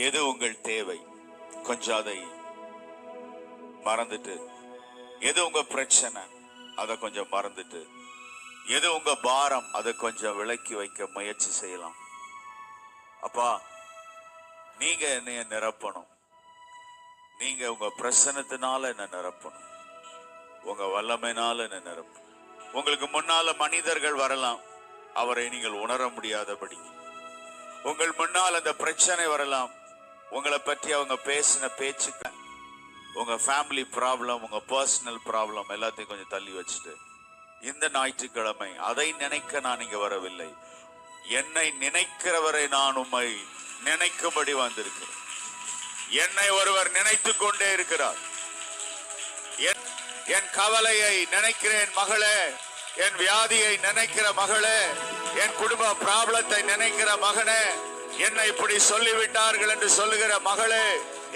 எது உங்கள் தேவை கொஞ்சம் அதை மறந்துட்டு, எது உங்க பிரச்சனை அதை கொஞ்சம் மறந்துட்டு, எது உங்க பாரம் அதை கொஞ்சம் விலக்கி வைக்க முயற்சி செய்யலாம். அப்பா, நீங்க என்னைய நிரப்பணும். நீங்க உங்க பிரசன்னத்தினால என்ன நிரப்பணும். உங்க வல்லமையினால என்ன நிரப்பணும். உங்களுக்கு முன்னால மனிதர்கள் வரலாம், அவரை நீங்கள் உணர முடியாதபடி. உங்கள் முன்னால் அந்த பிரச்சனை வரலாம், உங்களை பற்றி அவங்க பேசின பேச்சுக்க, உங்க ஃபேமிலி ப்ராப்ளம், உங்க பர்சனல் ப்ராப்ளம் எல்லாத்தையும் கொஞ்சம் தள்ளி வச்சுட்டு, இந்த ஞாயிற்றுக்கிழமை அதை நினைக்க நான் இங்க வரவில்லை, என்னை நினைக்கிறவரை நான் உம்மை நினைக்கும்படி வந்திருக்கிறேன். என்னை ஒருவர் நினைத்துக் கொண்டே இருக்கிறார். என் கவலையை நினைக்கிறேன் மகளே, என் வியாதியை நினைக்கிற மகளே, என் குடும்ப ப்ராப்ளத்தை நினைக்கிற மகனே, என்னை இப்படி சொல்லிவிட்டார்கள் என்று சொல்லுகிற மகளே,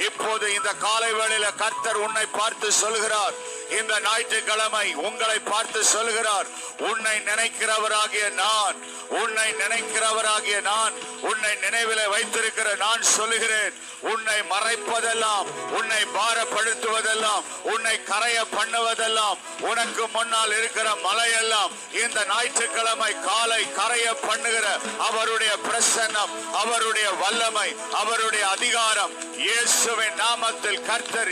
இப்போது இந்த காலை வேளையில கர்த்தர் உன்னை பார்த்து சொல்கிறார். இந்த ஞாயிற்றுக்கிழமை உங்களை பார்த்து சொல்கிறார், உன்னை நினைக்கிறவராகிய நான், உன்னை நினைக்கிறவராகிய நான், உன்னை நினைவில வைத்திருக்கிற நான் சொல்லுகிறேன், உன்னை மறைப்பதெல்லாம், உன்னை பாரப்படுத்துவதெல்லாம், உன்னை கரைய பண்ணுவதெல்லாம், உனக்கு முன்னால் இருக்கிற மலையெல்லாம் இந்த ஞாயிற்றுக்கிழமை காலை கரைய பண்ணுகிற அவருடைய பிரசன்னம், அவருடைய வல்லமை, அவருடைய அதிகாரம் இயேசுவின் நாமத்தில் கர்த்தர்